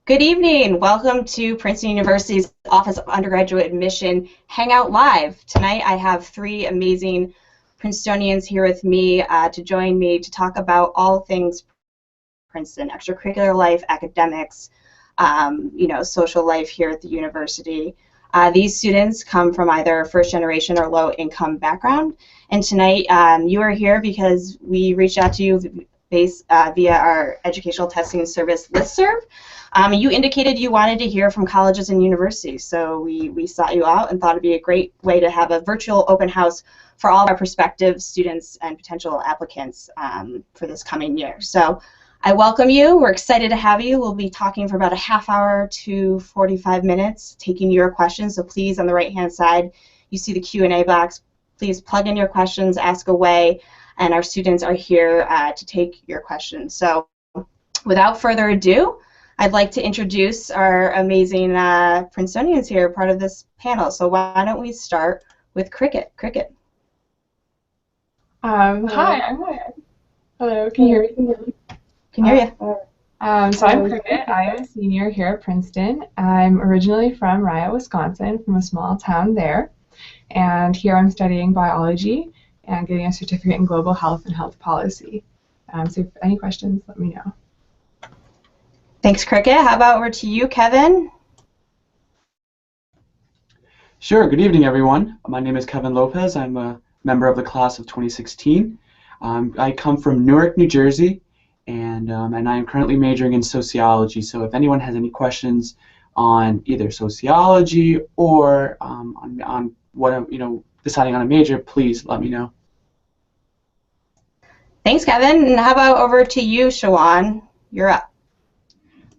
Good evening. Welcome to Princeton University's Office of Undergraduate Admission Hangout Live. Tonight I have three amazing Princetonians here with me to join me to talk about all things Princeton, extracurricular life, academics, social life here at the university. These students come from either first generation or low income background, and tonight you are here because we reached out to you via our educational testing service listserv. You indicated you wanted to hear from colleges and universities, so we sought you out and thought it'd be a great way to have a virtual open house for all of our prospective students and potential applicants for this coming year. So I welcome you. We're excited to have you. We'll be talking for about a half hour to 45 minutes, taking your questions. So please, on the right-hand side, you see the Q&A box. Please plug in your questions, ask away, and our students are here to take your questions. So without further ado, I'd like to introduce our amazing Princetonians here, part of this panel. So why don't we start with Cricket. Cricket. Hi, I'm Ryan. Hello, can you hear me? Can hear you. So I'm Cricket. I am a senior here at Princeton. I'm originally from Riot, Wisconsin, from a small town there. And here I'm studying biology and getting a certificate in global health and health policy. So if any questions, let me know. Thanks, Cricket. How about over to you, Kevin? Sure. Good evening, everyone. My name is Kevin Lopez. I'm a member of the class of 2016. I come from Newark, New Jersey, and I am currently majoring in sociology. So if anyone has any questions on either sociology or on what deciding on a major, please let me know. Thanks, Kevin. And how about over to you, Shawan? You're up.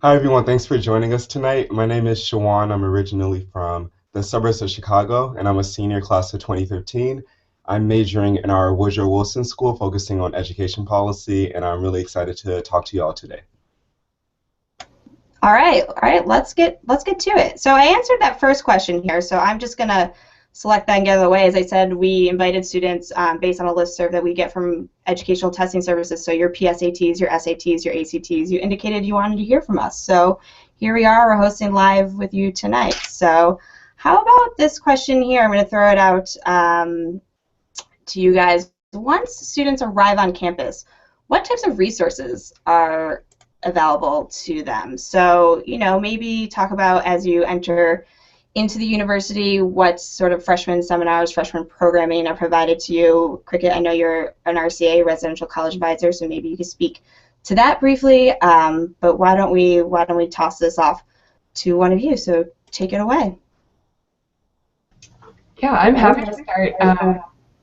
Hi everyone, thanks for joining us tonight. My name is Shawan. I'm originally from the suburbs of Chicago, and I'm a senior class of 2013. I'm majoring in our Woodrow Wilson School, focusing on education policy, and I'm really excited to talk to you all today. All right, let's get to it. So I answered that first question here, so I'm just gonna select that and get out of the way. As I said, we invited students based on a listserv that we get from educational testing services, so your PSATs, your SATs, your ACTs. You indicated you wanted to hear from us, so here we are. We're hosting live with you tonight. So how about this question here? I'm going to throw it out to you guys. Once students arrive on campus, what types of resources are available to them? So, maybe talk about as you enter into the university, what sort of freshman seminars, freshman programming are provided to you. Cricket, I know you're an RCA, Residential College Advisor, so maybe you could speak to that briefly. But why don't we toss this off to one of you? So take it away. Yeah, I'm happy to start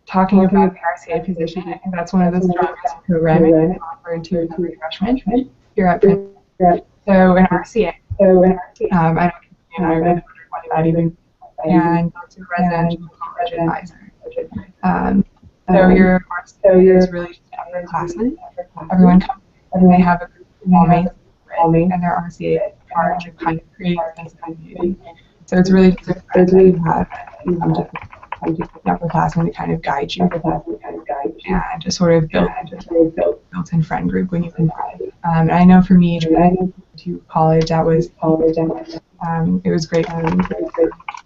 talking about the RCA position. I think that's one of the strongest programming offered to freshmen here at Princeton. So in RCA, I don't that even, and it's a residential college advisor. So your RCA is really just upperclassmen. Everyone comes and they have a group of roommates, and their RCA is in charge of kind of creating this community. So it's really just you have upperclassmen to kind of guide you and just sort of built-in friend group when you can. And I know for me, to college, that was it was great having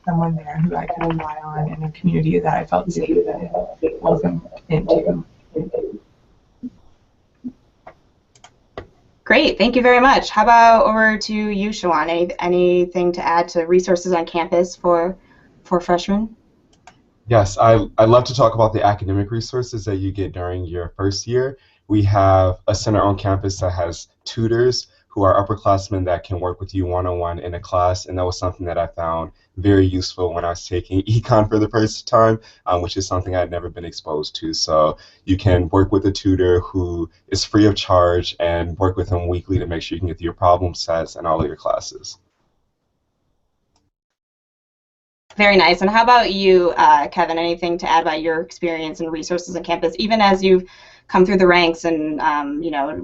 someone there who I could rely on in a community that I felt safe and welcomed into. Great, thank you very much. How about over to you, Shawan? Anything to add to resources on campus for freshmen? Yes, I love to talk about the academic resources that you get during your first year. We have a center on campus that has tutors who are upperclassmen that can work with you one-on-one in a class, and that was something that I found very useful when I was taking econ for the first time, which is something I'd never been exposed to. So you can work with a tutor who is free of charge and work with them weekly to make sure you can get through your problem sets and all of your classes. Very nice. And how about you, Kevin? Anything to add about your experience and resources on campus, even as you've come through the ranks and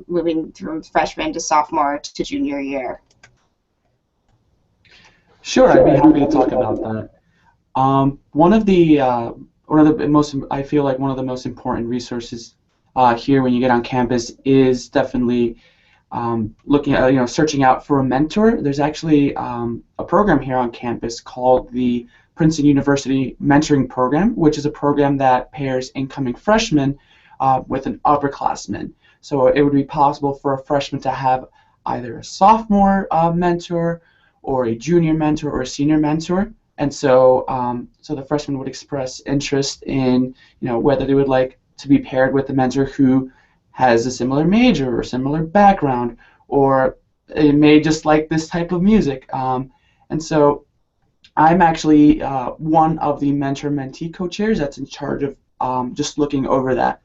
moving from freshman to sophomore to junior year? Sure, I'd be happy to talk about that. One of the most important resources here when you get on campus is definitely looking at, searching out for a mentor, there's actually a program here on campus called the Princeton University Mentoring Program, which is a program that pairs incoming freshmen with an upperclassman. So it would be possible for a freshman to have either a sophomore mentor, or a junior mentor, or a senior mentor. And so, so the freshman would express interest in, whether they would like to be paired with a mentor who has a similar major or similar background, or they may just like this type of music. And so I'm actually one of the mentor-mentee co-chairs that's in charge of just looking over that.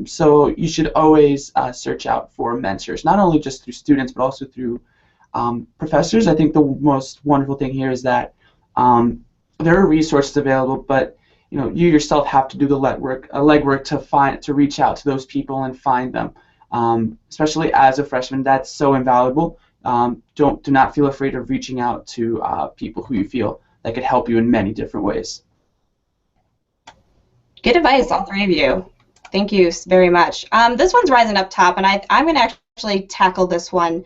So you should always search out for mentors, not only just through students, but also through professors. I think the most wonderful thing here is that there are resources available, but you yourself have to do the legwork to reach out to those people and find them. Especially as a freshman, that's so invaluable. Do not feel afraid of reaching out to people who you feel that could help you in many different ways. Good advice, all three of you. Thank you very much. This one's rising up top, and I'm going to actually tackle this one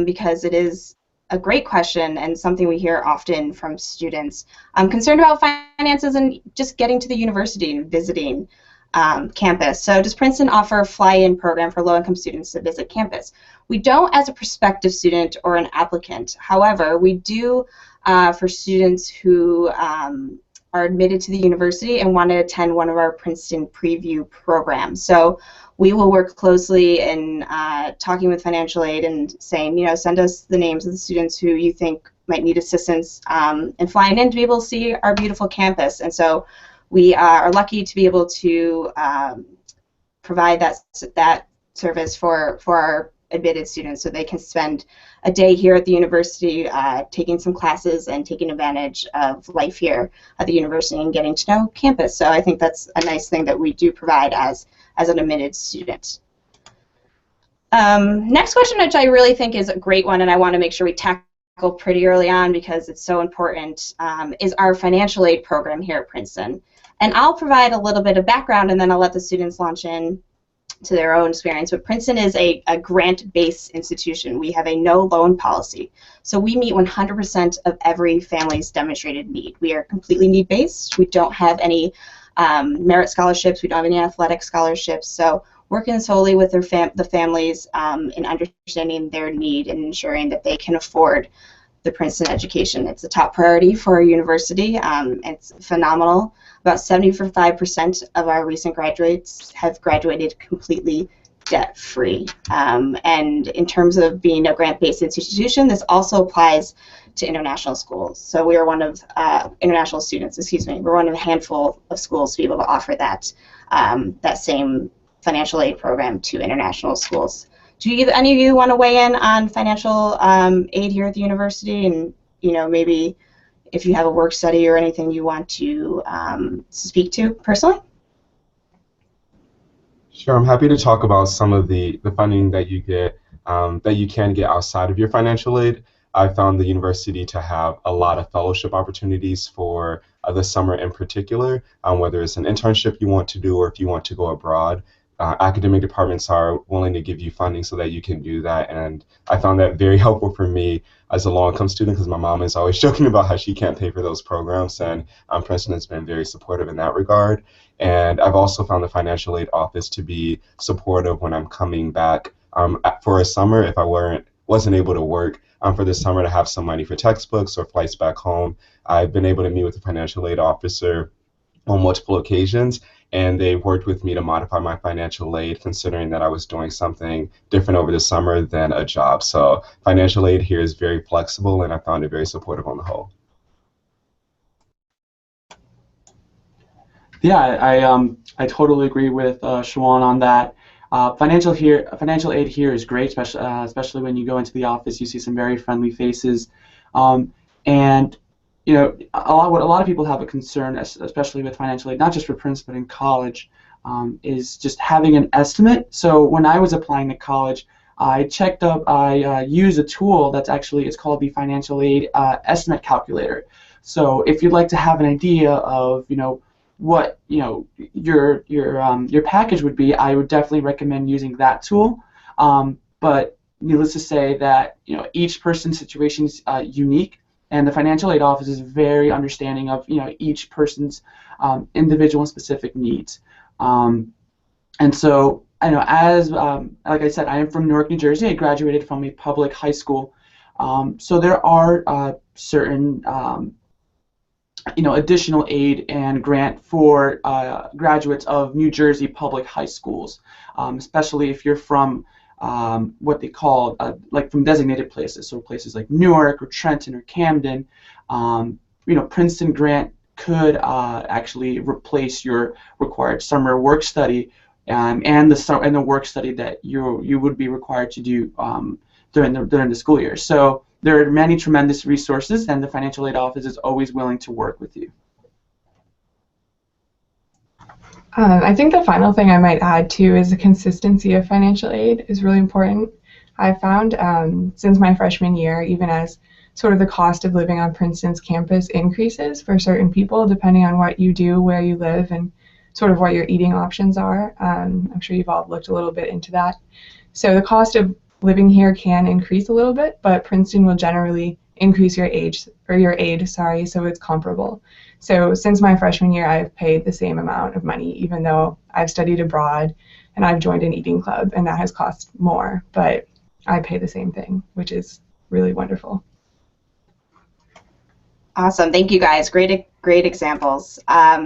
because it is a great question and something we hear often from students. I'm concerned about finances and just getting to the university and visiting campus. So does Princeton offer a fly-in program for low-income students to visit campus? We don't as a prospective student or an applicant. However, we do for students who are admitted to the university and want to attend one of our Princeton preview programs. So we will work closely in talking with financial aid and saying, send us the names of the students who you think might need assistance in flying in to be able to see our beautiful campus. And so we are lucky to be able to provide that service for our admitted students so they can spend a day here at the university taking some classes and taking advantage of life here at the university and getting to know campus. So I think that's a nice thing that we do provide as an admitted student. Next question, which I really think is a great one and I want to make sure we tackle pretty early on because it's so important, is our financial aid program here at Princeton. And I'll provide a little bit of background and then I'll let the students launch in to their own experience. But Princeton is a grant-based institution. We have a no-loan policy. So we meet 100% of every family's demonstrated need. We are completely need-based. We don't have any merit scholarships. We don't have any athletic scholarships. So working solely with the families in understanding their need and ensuring that they can afford the Princeton education. It's a top priority for our university. It's phenomenal. About 75% of our recent graduates have graduated completely debt-free. And in terms of being a grant-based institution, this also applies to international schools. So we are one of international students, excuse me. We're one of a handful of schools to be able to offer that that same financial aid program to international schools. Do any of you want to weigh in on financial aid here at the university, and maybe if you have a work study or anything you want to speak to personally? Sure, I'm happy to talk about some of the funding that you get, that you can get outside of your financial aid. I found the university to have a lot of fellowship opportunities for the summer in particular, whether it's an internship you want to do or if you want to go abroad. Academic departments are willing to give you funding so that you can do that, and I found that very helpful for me as a low-income student because my mom is always joking about how she can't pay for those programs, and Princeton has been very supportive in that regard. And I've also found the financial aid office to be supportive when I'm coming back for a summer if I wasn't able to work for the summer to have some money for textbooks or flights back home. I've been able to meet with the financial aid officer on multiple occasions, and they worked with me to modify my financial aid considering that I was doing something different over the summer than a job. So financial aid here is very flexible, and I found it very supportive on the whole. Yeah, I totally agree with Shawan on that. Financial aid here is great, especially when you go into the office. You see some very friendly faces, and what a lot of people have a concern, especially with financial aid, not just for Princeton but in college, is just having an estimate. So when I was applying to college, I used a tool that's it's called the Financial Aid Estimate Calculator. So if you'd like to have an idea of what your package would be, I would definitely recommend using that tool. But needless to say that each person's situation is unique, and the financial aid office is very understanding of each person's individual and specific needs. And so I know, as like I said, I am from Newark, New Jersey. I graduated from a public high school, so there are certain additional aid and grant for graduates of New Jersey public high schools, especially if you're from what they call like from designated places, so places like Newark or Trenton or Camden. Princeton grant could actually replace your required summer work study and the work study that you would be required to do during the school year. So there are many tremendous resources, and the financial aid office is always willing to work with you. I think the final thing I might add too is the consistency of financial aid is really important. I found since my freshman year, even as sort of the cost of living on Princeton's campus increases for certain people depending on what you do, where you live, and sort of what your eating options are. I'm sure you've all looked a little bit into that. So the cost of living here can increase a little bit, but Princeton will generally increase your aid, so it's comparable. So since my freshman year, I've paid the same amount of money, even though I've studied abroad and I've joined an eating club, and that has cost more, but I pay the same thing, which is really wonderful. Awesome, thank you guys. Great examples.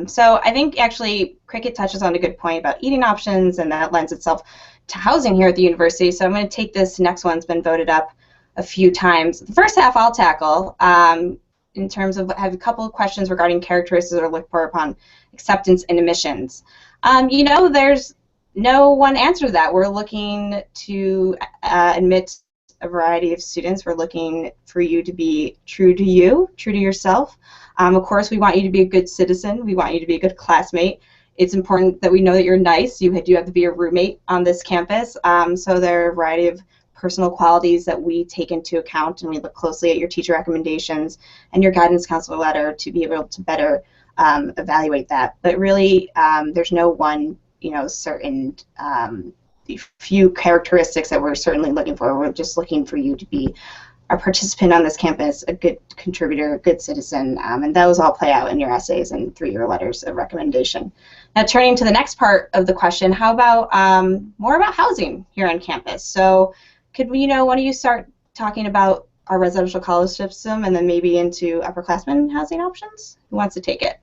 So I think actually Cricket touches on a good point about eating options, and that lends itself to housing here at the university. So I'm going to take this next one. It's been voted up a few times. The first half I'll tackle in terms of I have a couple of questions regarding characteristics that are looked for upon acceptance and admissions. There's no one answer to that. We're looking to admit a variety of students. We're looking for you to be true to you, true to yourself. Of course, we want you to be a good citizen. We want you to be a good classmate. It's important that we know that you're nice. You do have to be a roommate on this campus. So there are a variety of personal qualities that we take into account, and we look closely at your teacher recommendations and your guidance counselor letter to be able to better evaluate that. But really, there's no one certain few characteristics that we're certainly looking for. We're just looking for you to be a participant on this campus, a good contributor, a good citizen, and those all play out in your essays and through your letters of recommendation. Now, turning to the next part of the question, how about more about housing here on campus? So could we, why don't you start talking about our residential college system and then maybe into upperclassmen housing options? Who wants to take it?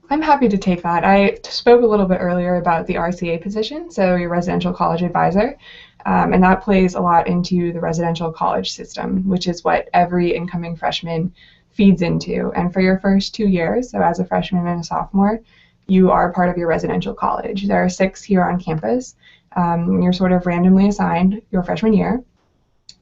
I'm happy to take that. I spoke a little bit earlier about the RCA position, so your residential college advisor, and that plays a lot into the residential college system, which is what every incoming freshman feeds into. And for your first 2 years, so as a freshman and a sophomore, you are part of your residential college. There are 6 here on campus. You're sort of randomly assigned your freshman year,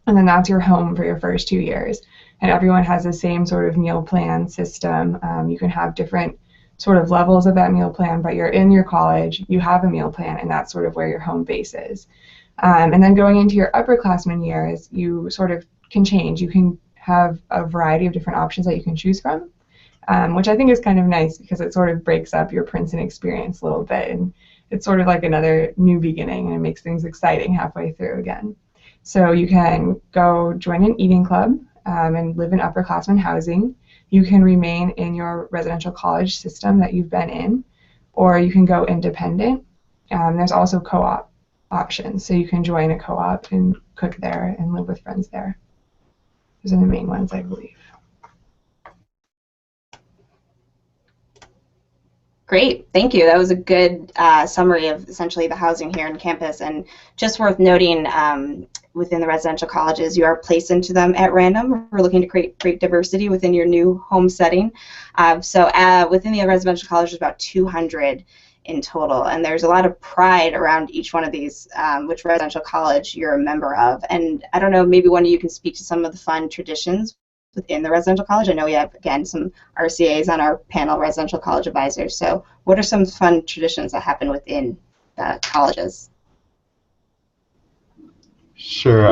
and then that's your home for your first 2 years. And everyone has the same sort of meal plan system. You can have different sort of levels of that meal plan, but you're in your college, you have a meal plan, and that's sort of where your home base is. And then going into your upperclassmen years, you sort of can change. You can have a variety of different options that you can choose from, which I think is kind of nice because it sort of breaks up your Princeton experience a little bit, and it's sort of like another new beginning, and it makes things exciting halfway through again. So you can go join an eating club and live in upperclassmen housing. You can remain in your residential college system that you've been in, or you can go independent. There's also co-op options, so you can join a co-op and cook there and live with friends there. Those are the main ones, I believe. Great, thank you. That was a good summary of essentially the housing here on campus, and just worth noting within the residential colleges, you are placed into them at random. We're looking to create great diversity within your new home setting. So within the residential college, there's about 200 in total, and there's a lot of pride around each one of these, which residential college you're a member of. And I don't know, maybe one of you can speak to some of the fun traditions within the residential college. I know we have, again, some RCAs on our panel, residential college advisors. So what are some fun traditions that happen within the colleges? Sure.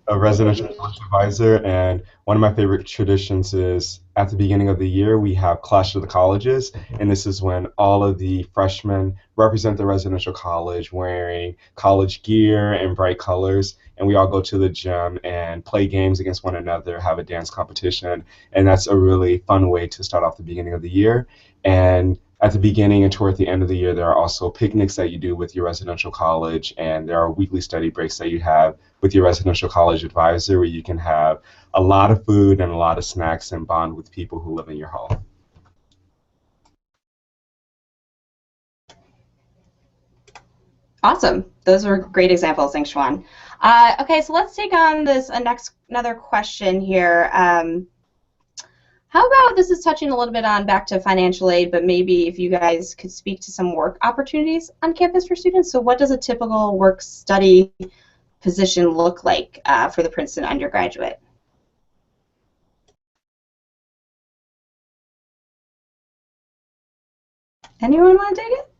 a residential college advisor, and one of my favorite traditions is at the beginning of the year we have Clash of the Colleges, and this is when all of the freshmen represent the residential college wearing college gear and bright colors, and we all go to the gym and play games against one another, have a dance competition, and that's a really fun way to start off the beginning of the year. And at the beginning and toward the end of the year, there are also picnics that you do with your residential college, and there are weekly study breaks that you have with your residential college advisor where you can have a lot of food and a lot of snacks and bond with people who live in your hall. Awesome. Those were great examples. Thanks, Schwan. Okay, so let's take on another question here. How about, this is touching a little bit on back to financial aid, but maybe if you guys could speak to some work opportunities on campus for students. So what does a typical work-study position look like for the Princeton undergraduate? Anyone want to take it?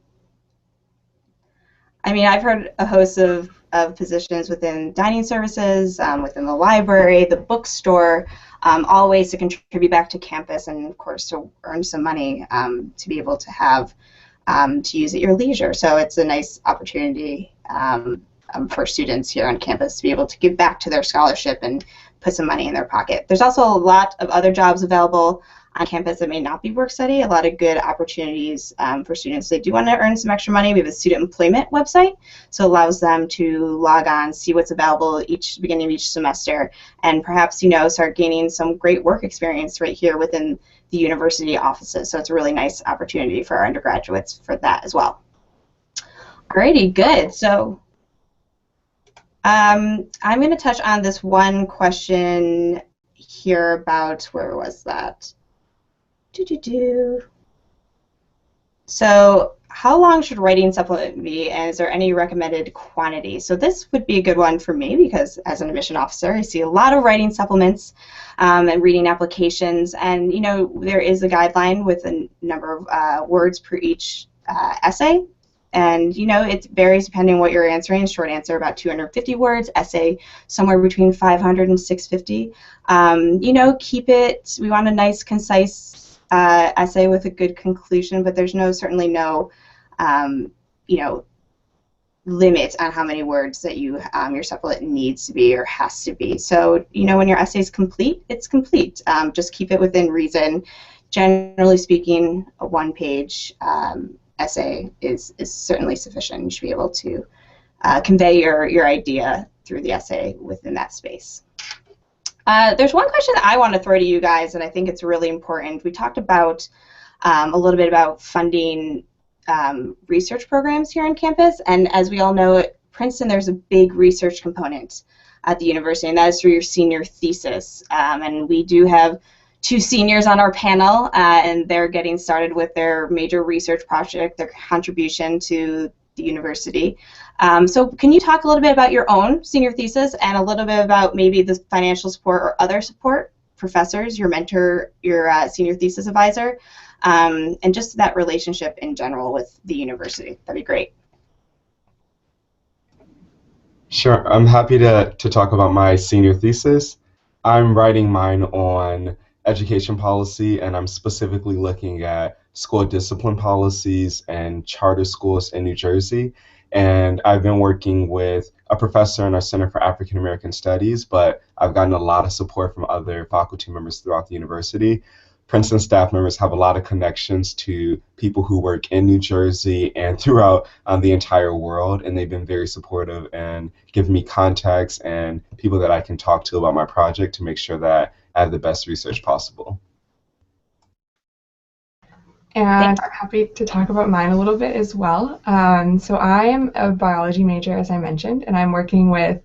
I mean, I've heard a host of positions within dining services, within the library, the bookstore, all ways to contribute back to campus and, of course, to earn some money to be able to have to use at your leisure. So it's a nice opportunity for students here on campus to be able to give back to their scholarship and put some money in their pocket. There's also a lot of other jobs available on campus that may not be work study, a lot of good opportunities for students. They do want to earn some extra money. We have a student employment website, so it allows them to log on, see what's available beginning of each semester, and perhaps, you know, start gaining some great work experience right here within the university offices. So it's a really nice opportunity for our undergraduates for that as well. Alrighty, good. So I'm going to touch on this one question here about, where was that? So how long should writing supplement be, and is there any recommended quantity? So this would be a good one for me because as an admission officer, I see a lot of writing supplements and reading applications, and you know, there is a guideline with a number of words per each essay. And you know, it varies depending on what you're answering. Short answer about 250 words, essay somewhere between 500 and 650. You know, keep it, we want a nice, concise essay with a good conclusion, but there's certainly no you know, limit on how many words that your supplement needs to be or has to be. So you know, when your essay is complete, it's complete. Just keep it within reason. Generally speaking, a one-page essay is certainly sufficient. You should be able to convey your idea through the essay within that space. There's one question that I want to throw to you guys, and I think it's really important. We talked about a little bit about funding research programs here on campus, and as we all know, at Princeton there's a big research component at the university, and that is through your senior thesis. And we do have 2 seniors on our panel, and they're getting started with their major research project, their contribution to the university. So can you talk a little bit about your own senior thesis and a little bit about maybe the financial support or other support, professors, your mentor, your senior thesis advisor, and just that relationship in general with the university? That'd be great. Sure, I'm happy to talk about my senior thesis. I'm writing mine on education policy, and I'm specifically looking at school discipline policies and charter schools in New Jersey. And I've been working with a professor in our Center for African American Studies, but I've gotten a lot of support from other faculty members throughout the university. Princeton staff members have a lot of connections to people who work in New Jersey and throughout the entire world, and they've been very supportive and given me contacts and people that I can talk to about my project to make sure that I have the best research possible. And I'm happy to talk about mine a little bit as well. So I am a biology major, as I mentioned, and I'm working with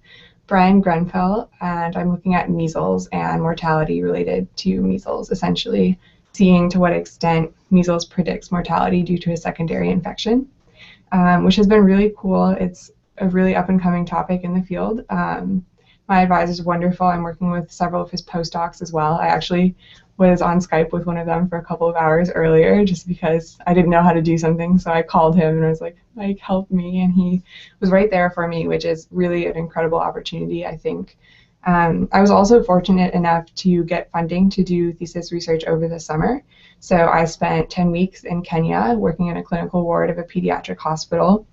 Brian Grenfell, and I'm looking at measles and mortality related to measles, essentially seeing to what extent measles predicts mortality due to a secondary infection, which has been really cool. It's a really up-and-coming topic in the field. My advisor is wonderful. I'm working with several of his postdocs as well. I actually was on Skype with one of them for a couple of hours earlier just because I didn't know how to do something, so I called him and I was like, Mike, help me, and he was right there for me, which is really an incredible opportunity, I think, I was also fortunate enough to get funding to do thesis research over the summer. So I spent 10 weeks in Kenya working in a clinical ward of a pediatric hospital,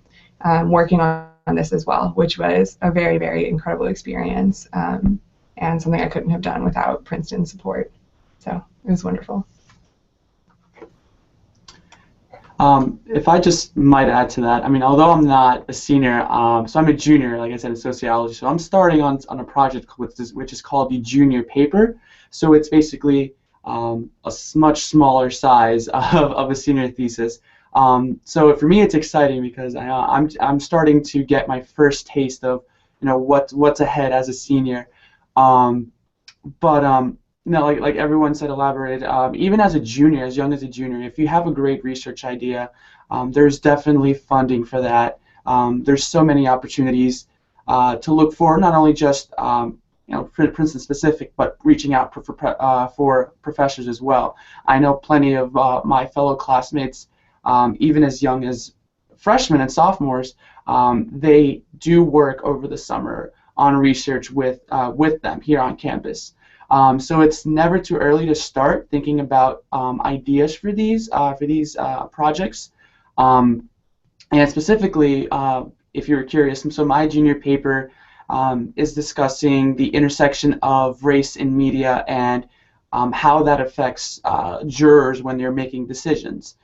working on this as well, which was a very, very incredible experience, and something I couldn't have done without Princeton support. So it was wonderful. If I just might add to that, I mean, although I'm not a senior, so I'm a junior, like I said, in sociology. So I'm starting on a project which is called the junior paper. So it's basically a much smaller size of a senior thesis. So for me, it's exciting because I'm starting to get my first taste of what's ahead as a senior. But like everyone said, elaborated. Even as a junior, as young as a junior, if you have a great research idea, there's definitely funding for that. There's so many opportunities to look for, not only just Princeton specific, but reaching out for professors as well. I know plenty of my fellow classmates, even as young as freshmen and sophomores, they do work over the summer on research with them here on campus. So it's never too early to start thinking about ideas for these projects. And specifically, if you're curious, so my junior paper is discussing the intersection of race in media and how that affects jurors when they're making decisions.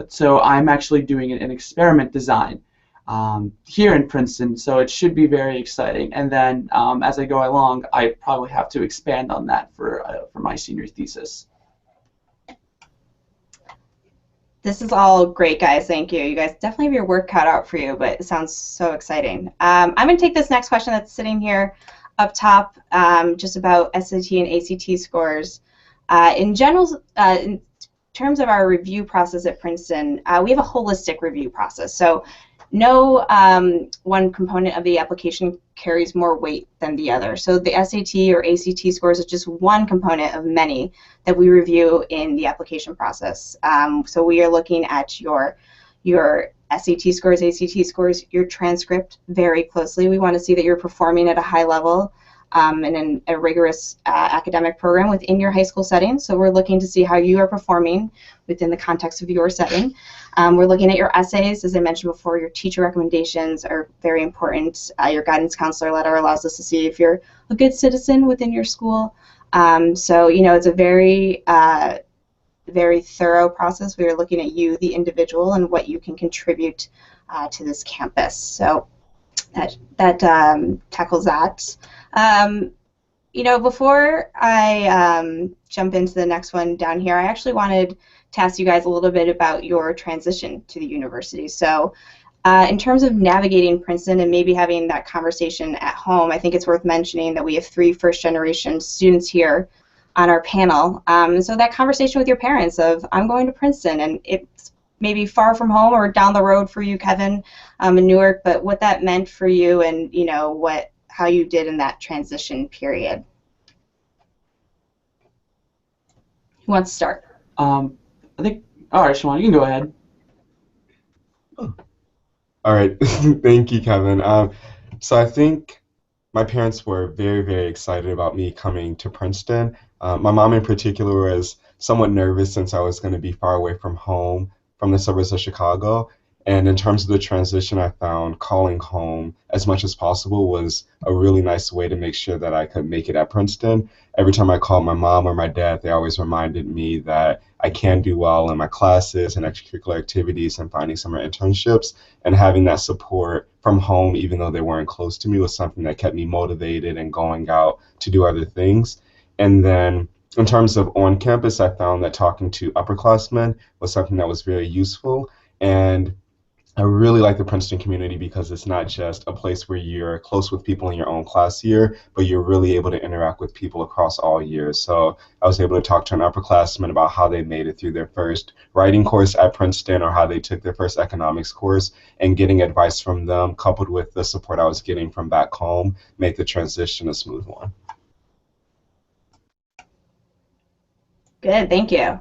So I'm actually doing an experiment design here in Princeton, so it should be very exciting. And then as I go along, I probably have to expand on that for my senior thesis. This is all great, guys. Thank you. You guys definitely have your work cut out for you, but it sounds so exciting. I'm going to take this next question that's sitting here up top, just about SAT and ACT scores. In general, in terms of our review process at Princeton, we have a holistic review process. So no one component of the application carries more weight than the other. So the SAT or ACT scores is just one component of many that we review in the application process. So we are looking at your SAT scores, ACT scores, your transcript very closely. We want to see that you're performing at a high level in a rigorous academic program within your high school setting. So we're looking to see how you are performing within the context of your setting. We're looking at your essays. As I mentioned before, your teacher recommendations are very important. Your guidance counselor letter allows us to see if you're a good citizen within your school. So, it's a very, very thorough process. We are looking at you, the individual, and what you can contribute to this campus. So that tackles that. Before I jump into the next one down here, I actually wanted to ask you guys a little bit about your transition to the university. So in terms of navigating Princeton and maybe having that conversation at home, I think it's worth mentioning that we have 3 first-generation students here on our panel. So that conversation with your parents of, I'm going to Princeton, and it's maybe far from home or down the road for you, Kevin, in Newark, but what that meant for you and, how you did in that transition period. Who wants to start? I think, all right, Siobhan, you can go ahead. All right, thank you, Kevin. So I think my parents were very, very excited about me coming to Princeton. My mom in particular was somewhat nervous since I was going to be far away from home, from the suburbs of Chicago. And in terms of the transition, I found calling home as much as possible was a really nice way to make sure that I could make it at Princeton. Every time I called my mom or my dad, they always reminded me that I can do well in my classes and extracurricular activities and finding summer internships. And having that support from home, even though they weren't close to me, was something that kept me motivated and going out to do other things. And then in terms of on campus, I found that talking to upperclassmen was something that was very useful. And I really like the Princeton community because it's not just a place where you're close with people in your own class year, but you're really able to interact with people across all years. So I was able to talk to an upperclassman about how they made it through their first writing course at Princeton or how they took their first economics course, and getting advice from them coupled with the support I was getting from back home made the transition a smooth one. Good, thank you.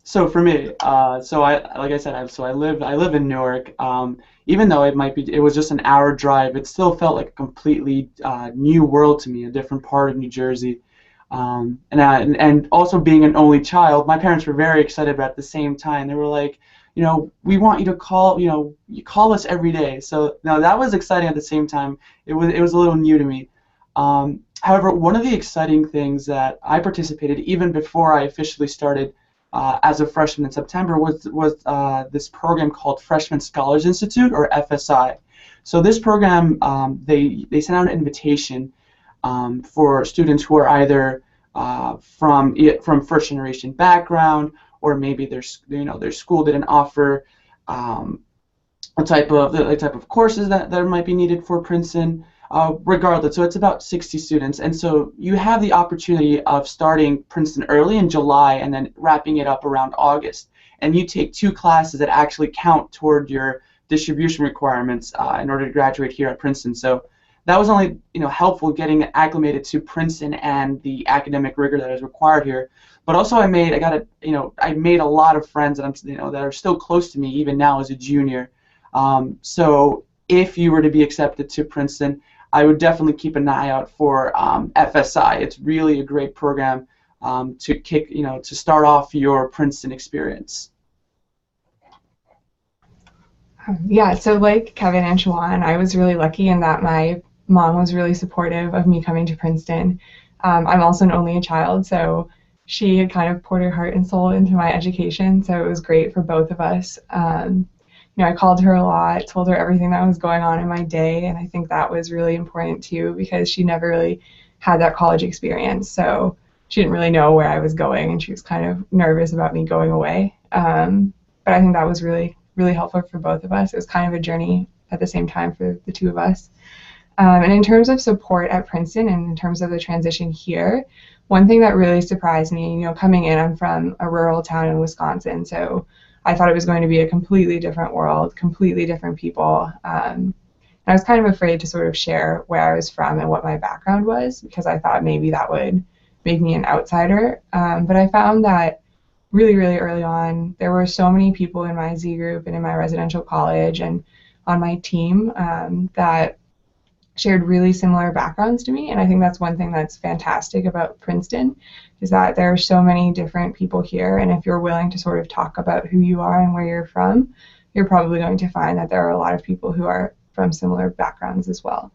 So for me, so I like I said, I live in Newark. even though it was just an hour drive, it still felt like a completely new world to me, a different part of New Jersey. And also being an only child, my parents were very excited, but at the same time, they were like, we want you to call, you call us every day. So no, that was exciting at the same time. It was a little new to me. However, one of the exciting things that I participated even before I officially started as a freshman in September was this program called Freshman Scholars Institute, or FSI. So this program, they sent out an invitation for students who are either from first generation background, or maybe their school didn't offer the type of courses that might be needed for Princeton. Regardless, so it's about 60 students, and so you have the opportunity of starting Princeton early in July and then wrapping it up around August. And you take 2 classes that actually count toward your distribution requirements in order to graduate here at Princeton. So that was only helpful getting acclimated to Princeton and the academic rigor that is required here. But also I made a lot of friends that that are still close to me even now as a junior. So if you were to be accepted to Princeton, I would definitely keep an eye out for FSI. It's really a great program to start off your Princeton experience. Yeah, so like Kelvin Antoine, I was really lucky in that my mom was really supportive of me coming to Princeton. I'm also an only child, so she had kind of poured her heart and soul into my education, so it was great for both of us. I called her a lot, told her everything that was going on in my day, and I think that was really important too, because she never really had that college experience, so she didn't really know where I was going, and she was kind of nervous about me going away. But I think that was really, really helpful for both of us. It was kind of a journey at the same time for the two of us. And in terms of support at Princeton and in terms of the transition here, one thing that really surprised me, coming in, I'm from a rural town in Wisconsin, so I thought it was going to be a completely different world, completely different people. And I was kind of afraid to sort of share where I was from and what my background was, because I thought maybe that would make me an outsider. But I found that really, really early on, there were so many people in my Z group and in my residential college and on my team that shared really similar backgrounds to me, and I think that's one thing that's fantastic about Princeton, is that there are so many different people here, and if you're willing to sort of talk about who you are and where you're from, you're probably going to find that there are a lot of people who are from similar backgrounds as well.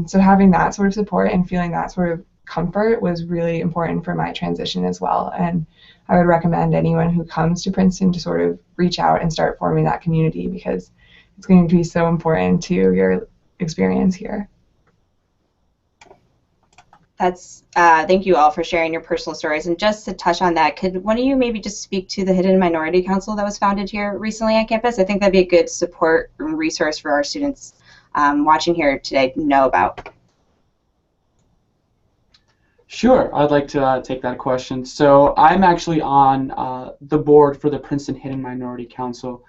So having that sort of support and feeling that sort of comfort was really important for my transition as well, and I would recommend anyone who comes to Princeton to sort of reach out and start forming that community, because it's going to be so important to your experience here. Thank you all for sharing your personal stories. And just to touch on that, could one of you maybe just speak to the Hidden Minority Council that was founded here recently on campus? I think that'd be a good support and resource for our students watching here today to know about. Sure, I'd like to take that question. So I'm actually on the board for the Princeton Hidden Minority Council.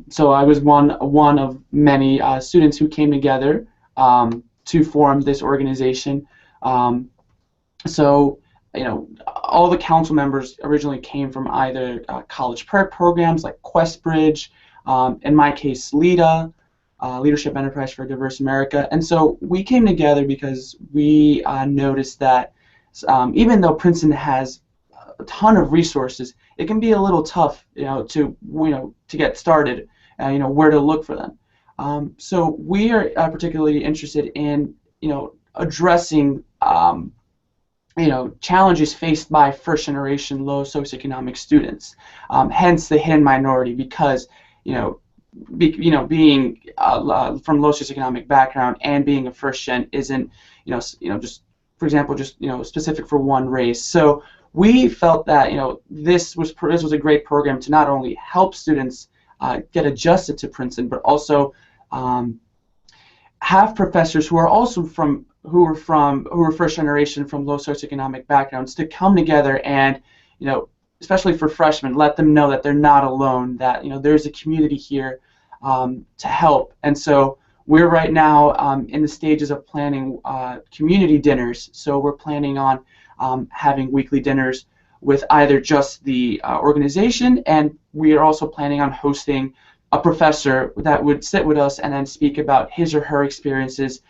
So I was one of many students who came together to form this organization. So all the council members originally came from either college prep programs like Questbridge, in my case LEDA, Leadership Enterprise for a Diverse America, and so we came together because we noticed that even though Princeton has a ton of resources, it can be a little tough, to get started, where to look for them. So we are particularly interested in, addressing, challenges faced by first-generation low socioeconomic students. Hence the hidden minority, because, being from low socioeconomic background and being a first-gen isn't, just for example, just specific for one race. So we felt that this was a great program to not only help students get adjusted to Princeton, but also have professors who are also who were first generation from low socioeconomic backgrounds to come together and especially for freshmen, let them know that they're not alone, that there's a community here to help. And so we're right now in the stages of planning community dinners. So we're planning on having weekly dinners with either just the organization, and we are also planning on hosting a professor that would sit with us and then speak about his or her experiences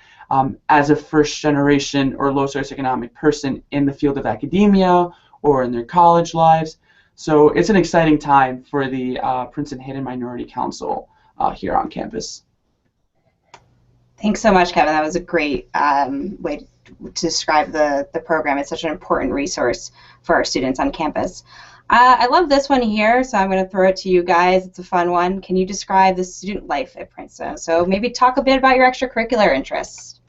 as a first-generation or low socioeconomic person in the field of academia or in their college lives. So it's an exciting time for the Princeton Hidden Minority Council here on campus. Thanks so much, Kevin. That was a great way to describe the program. It's such an important resource for our students on campus. I love this one here, so I'm going to throw it to you guys. It's a fun one. Can you describe the student life at Princeton? So maybe talk a bit about your extracurricular interests.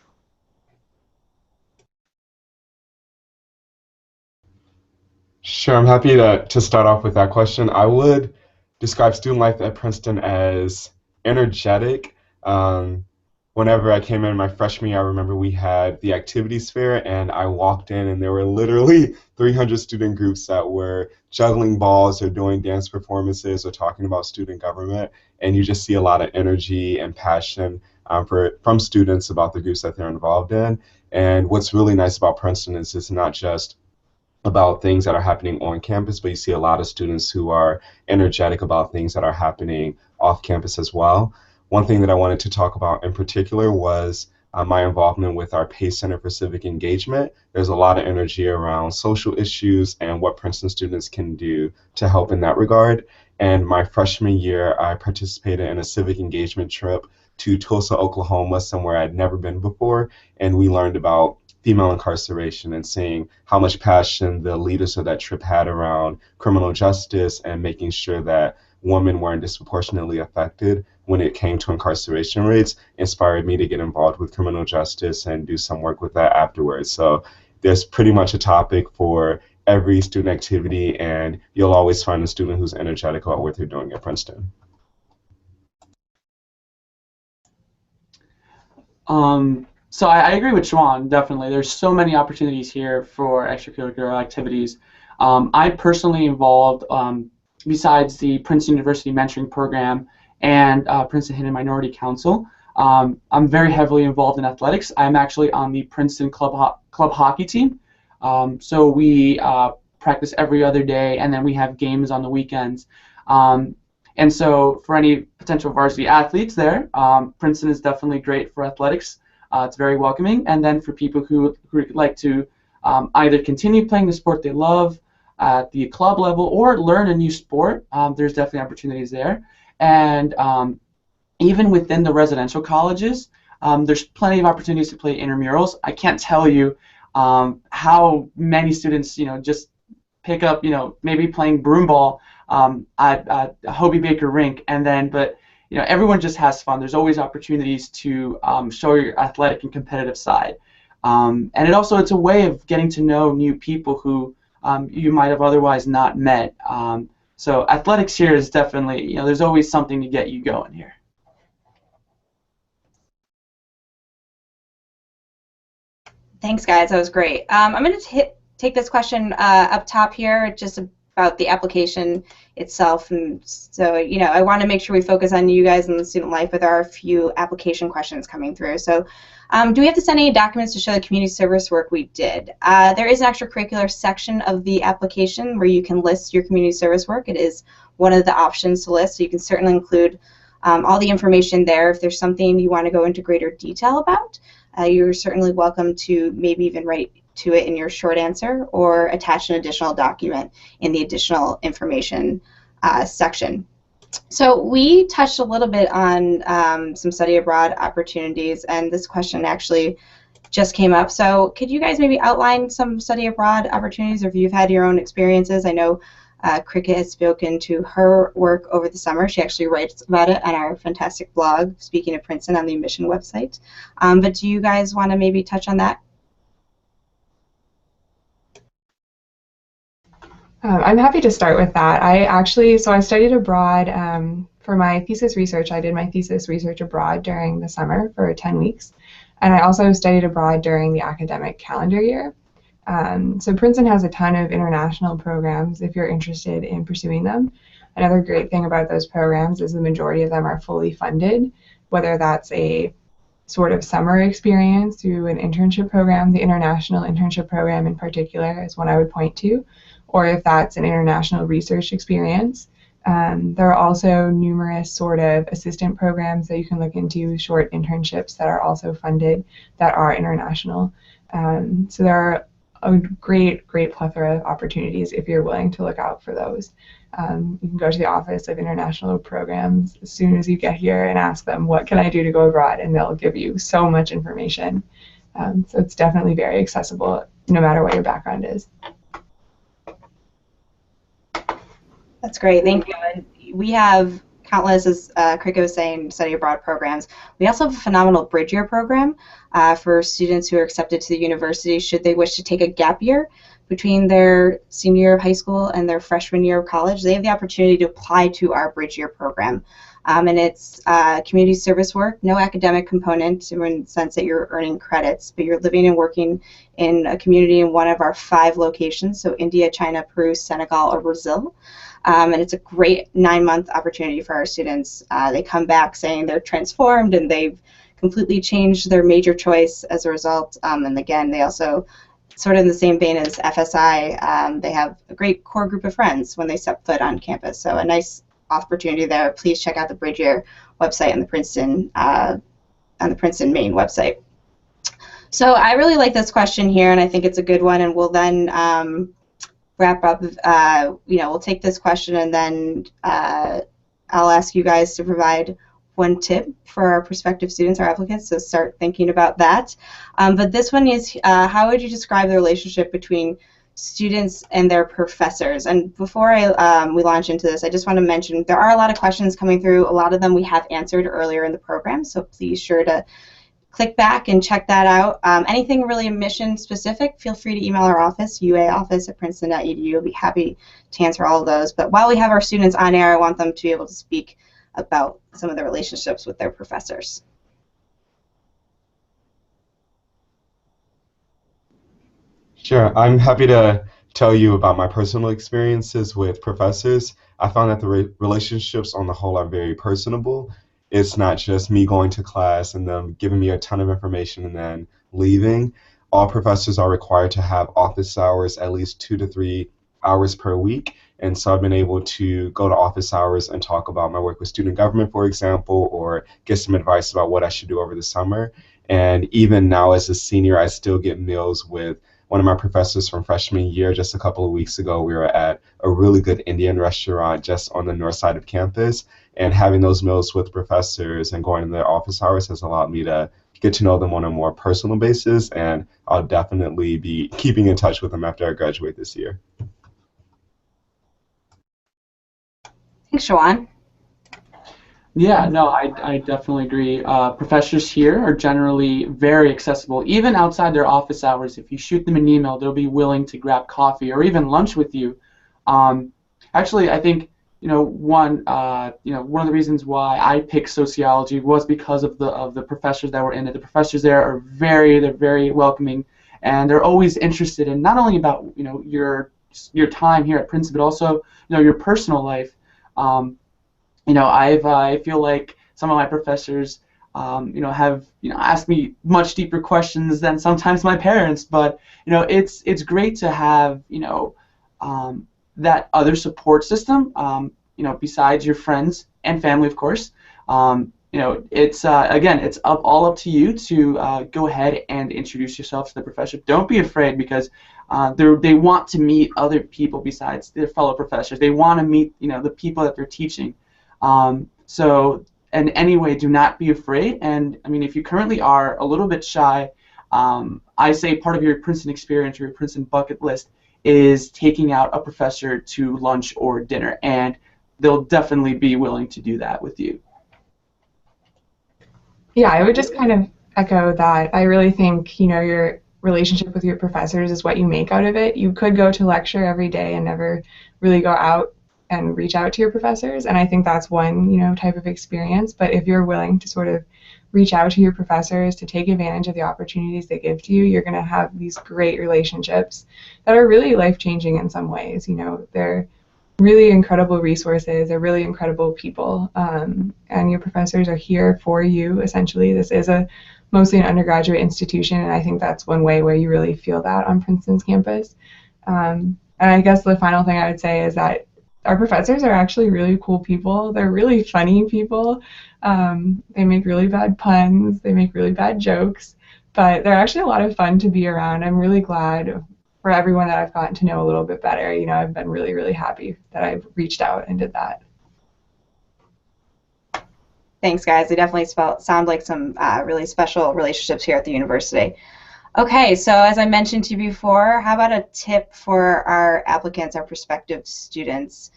Sure, I'm happy to start off with that question. I would describe student life at Princeton as energetic. Whenever I came in my freshman year, I remember we had the activities fair, and I walked in, and there were literally 300 student groups that were juggling balls or doing dance performances or talking about student government, and you just see a lot of energy and passion from students about the groups that they're involved in. And what's really nice about Princeton is it's not just about things that are happening on campus, but you see a lot of students who are energetic about things that are happening off campus as well. One thing that I wanted to talk about in particular was my involvement with our PACE Center for Civic Engagement. There's a lot of energy around social issues and what Princeton students can do to help in that regard. And my freshman year, I participated in a civic engagement trip to Tulsa, Oklahoma, somewhere I'd never been before, and we learned about female incarceration and seeing how much passion the leaders of that trip had around criminal justice and making sure that women weren't disproportionately affected when it came to incarceration rates inspired me to get involved with criminal justice and do some work with that afterwards. So there's pretty much a topic for every student activity, and you'll always find a student who's energetic about what they're doing at Princeton. So I agree with Schwan, definitely. There's so many opportunities here for extracurricular activities. I personally involved, besides the Princeton University Mentoring Program and Princeton Hidden Minority Council, I'm very heavily involved in athletics. I'm actually on the Princeton club hockey team. So we practice every other day, and then we have games on the weekends. And so for any potential varsity athletes there, Princeton is definitely great for athletics. It's very welcoming. And then for people who like to either continue playing the sport they love at the club level or learn a new sport, there's definitely opportunities there. And even within the residential colleges, there's plenty of opportunities to play intramurals. I can't tell you how many students, just pick up, maybe playing broomball at Hobie Baker Rink, and then, but everyone just has fun. There's always opportunities to show your athletic and competitive side, and it's a way of getting to know new people who you might have otherwise not met. So athletics here is definitely, there's always something to get you going here. Thanks, guys. That was great. I'm going to take this question up top here, just about the application itself. And so, I want to make sure we focus on you guys in the student life, but there are a few application questions coming through. So, do we have to send any documents to show the community service work we did? There is an extracurricular section of the application where you can list your community service work. It is one of the options to list, so you can certainly include all the information there. If there's something you want to go into greater detail about, you're certainly welcome to maybe even write to it in your short answer or attach an additional document in the additional information section. So we touched a little bit on some study abroad opportunities, and this question actually just came up. So could you guys maybe outline some study abroad opportunities, or if you've had your own experiences? I know Cricket has spoken to her work over the summer. She actually writes about it on our fantastic blog, Speaking of Princeton, on the admission website. But do you guys want to maybe touch on that? I'm happy to start with that. I studied abroad for my thesis research. I did my thesis research abroad during the summer for 10 weeks. And I also studied abroad during the academic calendar year. So Princeton has a ton of international programs if you're interested in pursuing them. Another great thing about those programs is the majority of them are fully funded, whether that's a sort of summer experience through an internship program. The international internship program in particular is one I would point to, or if that's an international research experience, There are also numerous sort of assistant programs that you can look into, short internships that are also funded that are international. So there are a great plethora of opportunities if you're willing to look out for those. You can go to the Office of International Programs as soon as you get here and ask them, what can I do to go abroad? And they'll give you so much information. So it's definitely very accessible no matter what your background is. That's great, thank you. And we have countless, as Krika was saying, study abroad programs. We also have a phenomenal Bridge Year program for students who are accepted to the university should they wish to take a gap year between their senior year of high school and their freshman year of college. They have the opportunity to apply to our Bridge Year program. And it's community service work, no academic component in the sense that you're earning credits, but you're living and working in a community in one of our 5 locations, so India, China, Peru, Senegal, or Brazil. And it's a great 9-month opportunity for our students. They come back saying they're transformed and they've completely changed their major choice as a result. And again, they also, sort of in the same vein as FSI, they have a great core group of friends when they step foot on campus. So a nice opportunity there. Please check out the Bridge Year website and the Princeton main website. So I really like this question here, and I think it's a good one. And we'll then wrap up. We'll take this question, and then I'll ask you guys to provide one tip for our prospective students, our applicants, so start thinking about that. But this one is, how would you describe the relationship between students and their professors? And before we launch into this, I just want to mention there are a lot of questions coming through. A lot of them we have answered earlier in the program, so please sure to click back and check that out. Anything really admission specific, feel free to email our office, uaoffice@princeton.edu. We'll be happy to answer all of those. But while we have our students on air, I want them to be able to speak about some of the relationships with their professors. Sure, I'm happy to tell you about my personal experiences with professors. I found that the relationships on the whole are very personable. It's not just me going to class and them giving me a ton of information and then leaving. All professors are required to have office hours at least 2 to 3 hours per week. And so I've been able to go to office hours and talk about my work with student government, for example, or get some advice about what I should do over the summer. And even now as a senior, I still get meals with one of my professors from freshman year. Just a couple of weeks ago, we were at a really good Indian restaurant just on the north side of campus. And having those meals with professors and going to their office hours has allowed me to get to know them on a more personal basis. And I'll definitely be keeping in touch with them after I graduate this year. Thanks, Shawan. Yeah, no, I definitely agree. Professors here are generally very accessible, even outside their office hours. If you shoot them an email, they'll be willing to grab coffee or even lunch with you. Actually, I think one of the reasons why I picked sociology was because of the professors that were in it. The professors there are they're very welcoming, and they're always interested in not only about your time here at Princeton, but also your personal life. I feel like some of my professors, have asked me much deeper questions than sometimes my parents. But it's great to have that other support system. Besides your friends and family, of course. It's again, it's all up to you to go ahead and introduce yourself to the professor. Don't be afraid, because they want to meet other people besides their fellow professors. They want to meet the people that they're teaching. So in any way, do not be afraid. And I mean, if you currently are a little bit shy, I say part of your Princeton experience or your Princeton bucket list is taking out a professor to lunch or dinner, and they'll definitely be willing to do that with you. Yeah, I would just kind of echo that. I really think your relationship with your professors is what you make out of it. You could go to lecture every day and never really go out and reach out to your professors, and I think that's one type of experience. But if you're willing to sort of reach out to your professors to take advantage of the opportunities they give to you, you're going to have these great relationships that are really life-changing in some ways. They're really incredible resources. They're really incredible people, and your professors are here for you, essentially. This is mostly an undergraduate institution, and I think that's one way where you really feel that on Princeton's campus. And I guess the final thing I would say is that our professors are actually really cool people. They're really funny people. They make really bad puns. They make really bad jokes. But they're actually a lot of fun to be around. I'm really glad for everyone that I've gotten to know a little bit better. You know, I've been really, really happy that I've reached out and did that. Thanks, guys. They definitely sound like some really special relationships here at the university. Okay, so as I mentioned to you before, how about a tip for our applicants, our prospective students?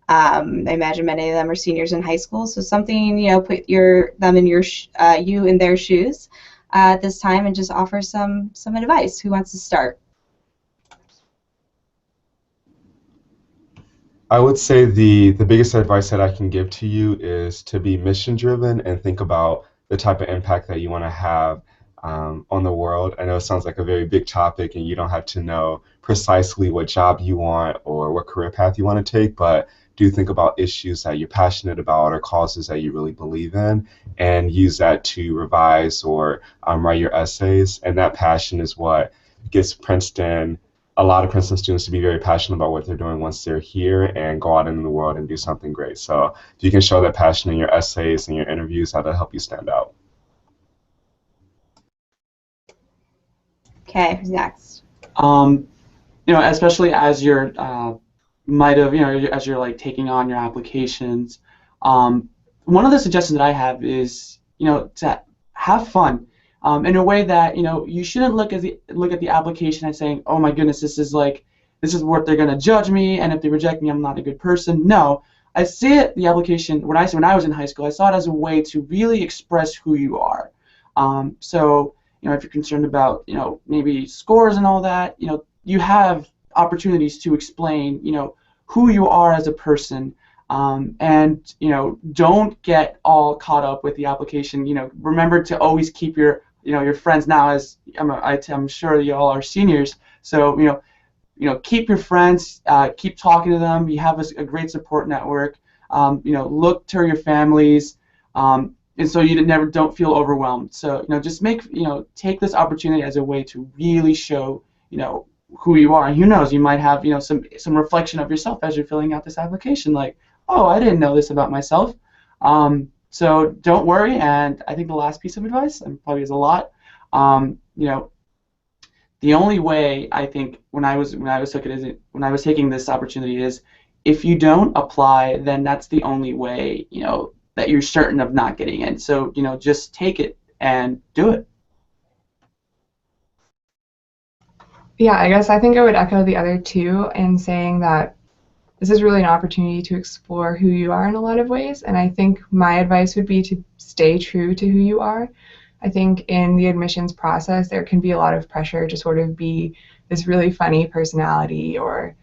I imagine many of them are seniors in high school, so something, you know, put them in you in their shoes at this time, and just offer some advice. Who wants to start? I would say the biggest advice that I can give to you is to be mission driven and think about the type of impact that you want to have on the world. I know it sounds like a very big topic and you don't have to know precisely what job you want or what career path you want to take, but do think about issues that you're passionate about or causes that you really believe in, and use that to revise or write your essays. And that passion is what gets a lot of Princeton students to be very passionate about what they're doing once they're here and go out into the world and do something great. So if you can show that passion in your essays and your interviews, that'll help you stand out. Okay, who's next? You know, especially as you're as you're like taking on your applications, one of the suggestions that I have is, you know, to have fun. In a way that, you know, you shouldn't look at the application and saying, oh my goodness, this is what they're gonna judge me, and if they reject me, I'm not a good person. No, I see it, the application, when I was in high school, I saw it as a way to really express who you are. So, you know, if you're concerned about, you know, maybe scores and all that, you know, you have opportunities to explain, you know, who you are as a person. And, you know, don't get all caught up with the application. You know, remember to always keep your friends. Now, as I'm sure you all are seniors, so you know, keep your friends, keep talking to them. You have a great support network. You know, look to your families, and so you don't feel overwhelmed. So, you know, just take this opportunity as a way to really show, you know, who you are. And who knows, you might have, you know, some reflection of yourself as you're filling out this application, like, oh, I didn't know this about myself. So don't worry. And I think the last piece of advice, and probably is a lot, you know, the only way, I think, when I was taking this opportunity is, if you don't apply, then that's the only way, you know, that you're certain of not getting in. So, you know, just take it and do it. Yeah, I guess I think I would echo the other two in saying that this is really an opportunity to explore who you are in a lot of ways, and I think my advice would be to stay true to who you are. I think in the admissions process there can be a lot of pressure to sort of be this really funny personality or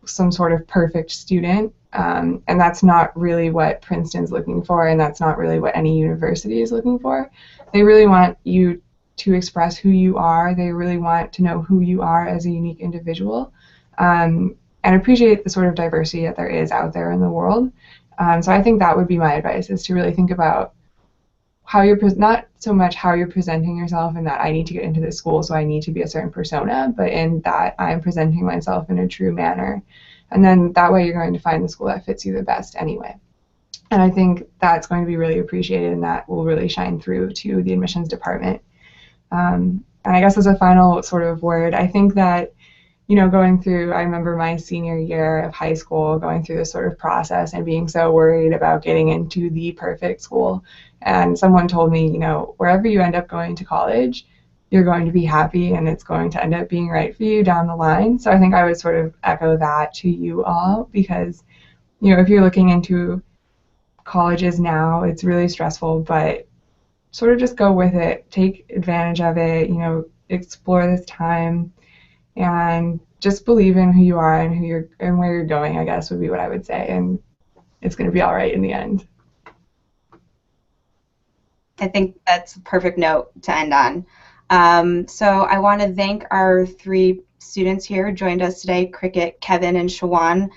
some sort of perfect student, and that's not really what Princeton's looking for, and that's not really what any university is looking for. They really want you to express who you are. They really want to know who you are as a unique individual. And appreciate the sort of diversity that there is out there in the world. So I think that would be my advice, is to really think about how you're, not so much how you're presenting yourself and that I need to get into this school so I need to be a certain persona, but in that I'm presenting myself in a true manner. And then that way you're going to find the school that fits you the best anyway. And I think that's going to be really appreciated, and that will really shine through to the admissions department. And I guess as a final sort of word, I think that, you know, I remember my senior year of high school going through this sort of process and being so worried about getting into the perfect school. And someone told me, you know, wherever you end up going to college, you're going to be happy and it's going to end up being right for you down the line. So I think I would sort of echo that to you all, because, you know, if you're looking into colleges now, it's really stressful, but sort of just go with it, take advantage of it, you know, explore this time, and just believe in who you are and where you're going, I guess, would be what I would say, and it's going to be all right in the end. I think that's a perfect note to end on. So I want to thank our three students here who joined us today, Cricket, Kevin, and Shawan.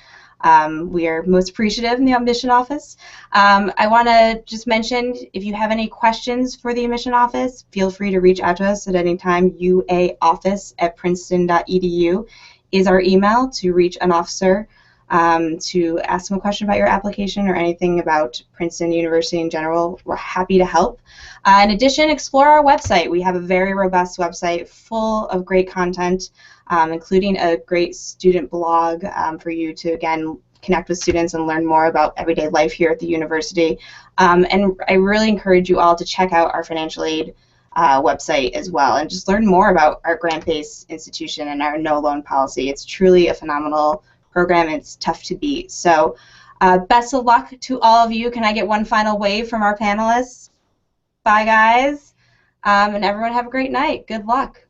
We are most appreciative in the admission office. I want to just mention, if you have any questions for the admission office, feel free to reach out to us at any time. uaoffice@princeton.edu is our email to reach an officer to ask them a question about your application or anything about Princeton University in general. We're happy to help. In addition, explore our website. We have a very robust website full of great content, including a great student blog for you to, again, connect with students and learn more about everyday life here at the university. And I really encourage you all to check out our financial aid website as well and just learn more about our grant-based institution and our no loan policy. It's truly a phenomenal program. It's tough to beat. So best of luck to all of you. Can I get one final wave from our panelists? Bye, guys. And everyone have a great night. Good luck.